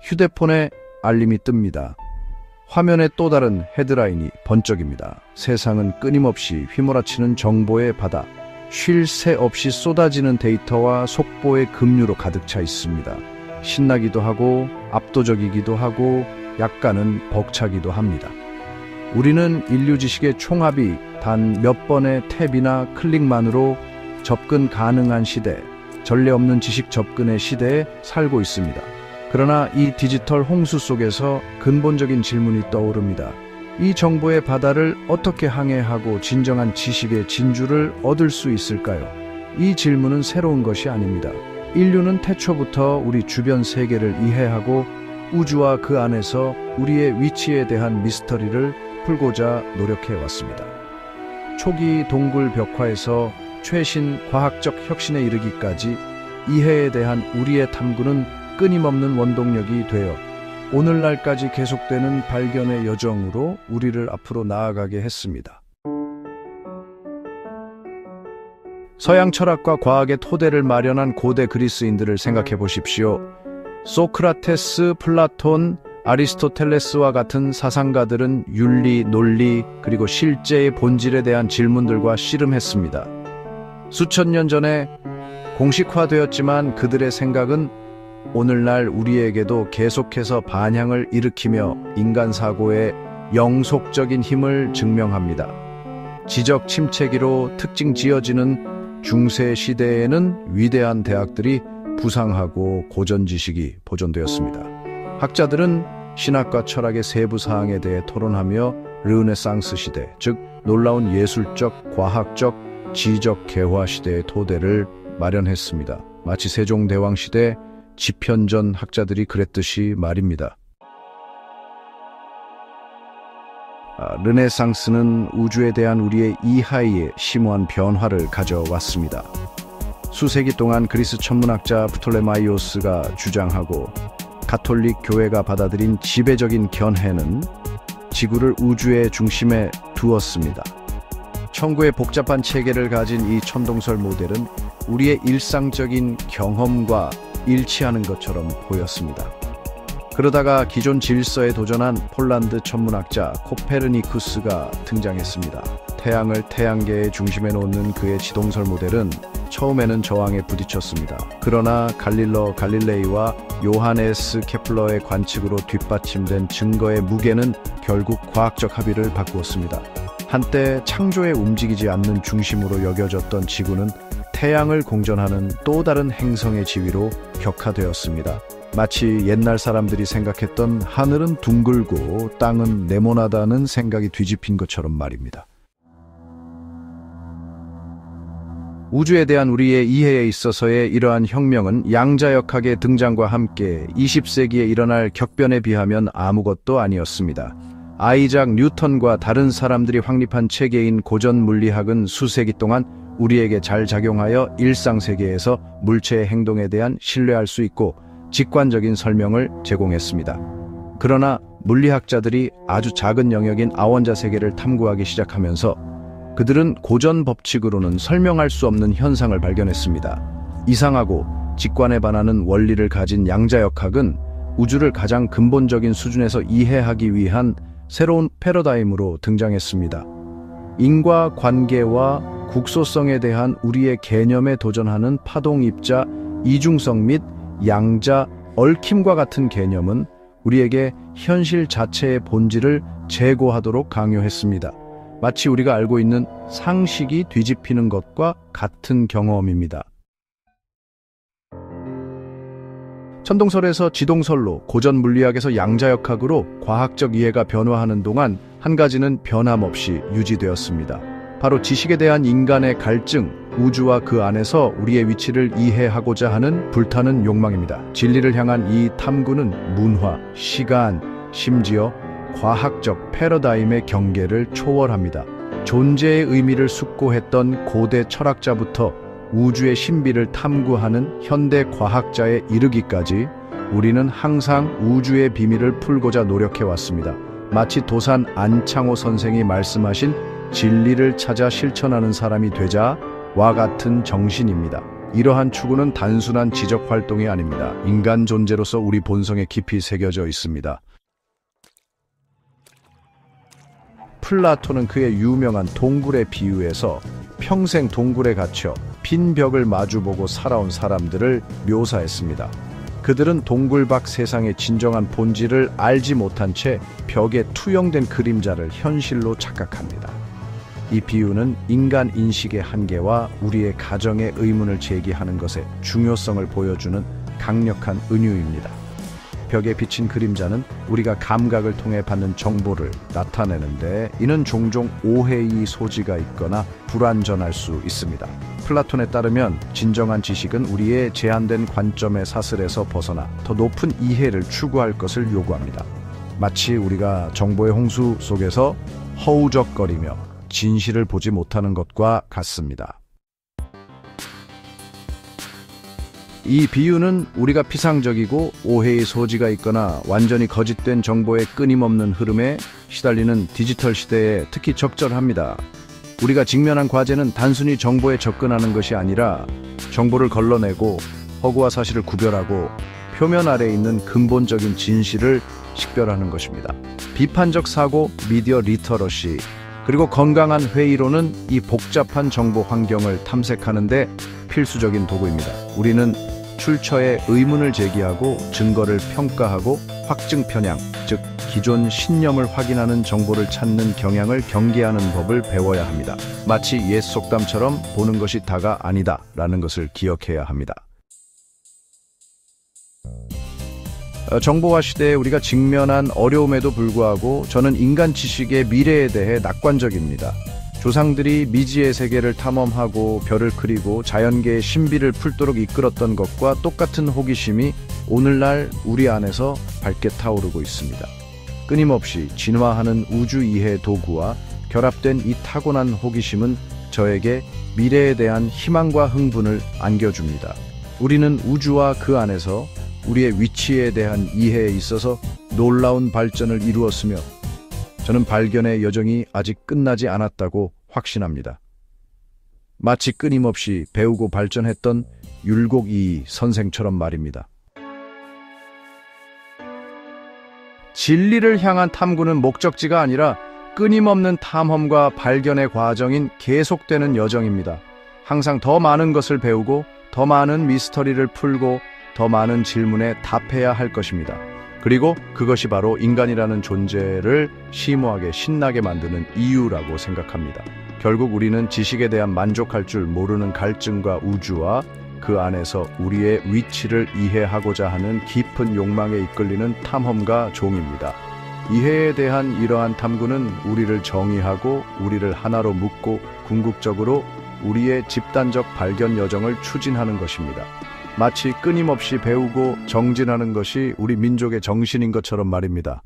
휴대폰에 알림이 뜹니다. 화면에 또 다른 헤드라인이 번쩍입니다. 세상은 끊임없이 휘몰아치는 정보의 바다, 쉴 새 없이 쏟아지는 데이터와 속보의 급류로 가득 차 있습니다. 신나기도 하고 압도적이기도 하고 약간은 벅차기도 합니다. 우리는 인류 지식의 총합이 단 몇 번의 탭이나 클릭만으로 접근 가능한 시대, 전례 없는 지식 접근의 시대에 살고 있습니다. 그러나 이 디지털 홍수 속에서 근본적인 질문이 떠오릅니다. 이 정보의 바다를 어떻게 항해하고 진정한 지식의 진주를 얻을 수 있을까요? 이 질문은 새로운 것이 아닙니다. 인류는 태초부터 우리 주변 세계를 이해하고 우주와 그 안에서 우리의 위치에 대한 미스터리를 풀고자 노력해왔습니다. 초기 동굴 벽화에서 최신 과학적 혁신에 이르기까지 이해에 대한 우리의 탐구는 끊임없는 원동력이 되어 오늘날까지 계속되는 발견의 여정으로 우리를 앞으로 나아가게 했습니다. 서양 철학과 과학의 토대를 마련한 고대 그리스인들을 생각해 보십시오. 소크라테스, 플라톤, 아리스토텔레스와 같은 사상가들은 윤리, 논리, 그리고 실제의 본질에 대한 질문들과 씨름했습니다. 수천 년 전에 공식화되었지만 그들의 생각은 오늘날 우리에게도 계속해서 반향을 일으키며 인간 사고의 영속적인 힘을 증명합니다. 지적 침체기로 특징 지어지는 중세 시대에는 위대한 대학들이 부상하고 고전 지식이 보존되었습니다. 학자들은 신학과 철학의 세부 사항에 대해 토론하며 르네상스 시대, 즉 놀라운 예술적, 과학적, 지적 개화 시대의 토대를 마련했습니다. 마치 세종대왕 시대 지편전 학자들이 그랬듯이 말입니다. 르네상스는 우주에 대한 우리의 이하에 심오한 변화를 가져왔습니다. 수세기 동안 그리스 천문학자 프톨레마이오스가 주장하고 가톨릭 교회가 받아들인 지배적인 견해는 지구를 우주의 중심에 두었습니다. 천구의 복잡한 체계를 가진 이 천동설 모델은 우리의 일상적인 경험과 일치하는 것처럼 보였습니다. 그러다가 기존 질서에 도전한 폴란드 천문학자 코페르니쿠스가 등장했습니다. 태양을 태양계의 중심에 놓는 그의 지동설 모델은 처음에는 저항에 부딪혔습니다. 그러나 갈릴러 갈릴레이와 요하네스 케플러의 관측으로 뒷받침된 증거의 무게는 결국 과학적 합의를 바꾸었습니다. 한때 창조에 움직이지 않는 중심으로 여겨졌던 지구는 태양을 공전하는 또 다른 행성의 지위로 격화되었습니다. 마치 옛날 사람들이 생각했던 하늘은 둥글고 땅은 네모나다는 생각이 뒤집힌 것처럼 말입니다. 우주에 대한 우리의 이해에 있어서의 이러한 혁명은 양자역학의 등장과 함께 20세기에 일어날 격변에 비하면 아무것도 아니었습니다. 아이작 뉴턴과 다른 사람들이 확립한 체계인 고전 물리학은 수세기 동안 우리에게 잘 작용하여 일상세계에서 물체의 행동에 대한 신뢰할 수 있고 직관적인 설명을 제공했습니다. 그러나 물리학자들이 아주 작은 영역인 아원자 세계를 탐구하기 시작하면서 그들은 고전 법칙으로는 설명할 수 없는 현상을 발견했습니다. 이상하고 직관에 반하는 원리를 가진 양자역학은 우주를 가장 근본적인 수준에서 이해하기 위한 새로운 패러다임으로 등장했습니다. 인과관계와 국소성에 대한 우리의 개념에 도전하는 파동입자, 이중성 및 양자, 얽힘과 같은 개념은 우리에게 현실 자체의 본질을 재고하도록 강요했습니다. 마치 우리가 알고 있는 상식이 뒤집히는 것과 같은 경험입니다. 천동설에서 지동설로, 고전 물리학에서 양자역학으로 과학적 이해가 변화하는 동안 한 가지는 변함없이 유지되었습니다. 바로 지식에 대한 인간의 갈증, 우주와 그 안에서 우리의 위치를 이해하고자 하는 불타는 욕망입니다. 진리를 향한 이 탐구는 문화, 시간, 심지어 과학적 패러다임의 경계를 초월합니다. 존재의 의미를 숙고했던 고대 철학자부터 우주의 신비를 탐구하는 현대 과학자에 이르기까지 우리는 항상 우주의 비밀을 풀고자 노력해왔습니다. 마치 도산 안창호 선생이 말씀하신 진리를 찾아 실천하는 사람이 되자와 같은 정신입니다. 이러한 추구는 단순한 지적 활동이 아닙니다. 인간 존재로서 우리 본성에 깊이 새겨져 있습니다. 플라톤은 그의 유명한 동굴의 비유에서 평생 동굴에 갇혀 빈 벽을 마주보고 살아온 사람들을 묘사했습니다. 그들은 동굴 밖 세상의 진정한 본질을 알지 못한 채 벽에 투영된 그림자를 현실로 착각합니다. 이 비유는 인간 인식의 한계와 우리의 가정의 의문을 제기하는 것의 중요성을 보여주는 강력한 은유입니다. 벽에 비친 그림자는 우리가 감각을 통해 받는 정보를 나타내는데, 이는 종종 오해의 소지가 있거나 불완전할 수 있습니다. 플라톤에 따르면 진정한 지식은 우리의 제한된 관점의 사슬에서 벗어나 더 높은 이해를 추구할 것을 요구합니다. 마치 우리가 정보의 홍수 속에서 허우적거리며 진실을 보지 못하는 것과 같습니다. 이 비유는 우리가 피상적이고 오해의 소지가 있거나 완전히 거짓된 정보의 끊임없는 흐름에 시달리는 디지털 시대에 특히 적절합니다. 우리가 직면한 과제는 단순히 정보에 접근하는 것이 아니라 정보를 걸러내고 허구와 사실을 구별하고 표면 아래에 있는 근본적인 진실을 식별하는 것입니다. 비판적 사고, 미디어 리터러시, 그리고 건강한 회의로는 이 복잡한 정보 환경을 탐색하는 데 필수적인 도구입니다. 우리는 출처에 의문을 제기하고 증거를 평가하고 확증 편향, 즉 기존 신념을 확인하는 정보를 찾는 경향을 경계하는 법을 배워야 합니다. 마치 옛 속담처럼 보는 것이 다가 아니다 라는 것을 기억해야 합니다. 정보화 시대에 우리가 직면한 어려움에도 불구하고 저는 인간 지식의 미래에 대해 낙관적입니다. 조상들이 미지의 세계를 탐험하고 별을 그리고 자연계의 신비를 풀도록 이끌었던 것과 똑같은 호기심이 오늘날 우리 안에서 밝게 타오르고 있습니다. 끊임없이 진화하는 우주 이해 도구와 결합된 이 타고난 호기심은 저에게 미래에 대한 희망과 흥분을 안겨줍니다. 우리는 우주와 그 안에서 우리의 위치에 대한 이해에 있어서 놀라운 발전을 이루었으며, 저는 발견의 여정이 아직 끝나지 않았다고 확신합니다. 마치 끊임없이 배우고 발전했던 율곡이 선생처럼 말입니다. 진리를 향한 탐구는 목적지가 아니라 끊임없는 탐험과 발견의 과정인 계속되는 여정입니다. 항상 더 많은 것을 배우고 더 많은 미스터리를 풀고 더 많은 질문에 답해야 할 것입니다. 그리고 그것이 바로 인간이라는 존재를 심오하게 신나게 만드는 이유라고 생각합니다. 결국 우리는 지식에 대한 만족할 줄 모르는 갈증과 우주와 그 안에서 우리의 위치를 이해하고자 하는 깊은 욕망에 이끌리는 탐험가 종입니다. 이해에 대한 이러한 탐구는 우리를 정의하고 우리를 하나로 묶고 궁극적으로 우리의 집단적 발견 여정을 추진하는 것입니다. 마치 끊임없이 배우고 정진하는 것이 우리 민족의 정신인 것처럼 말입니다.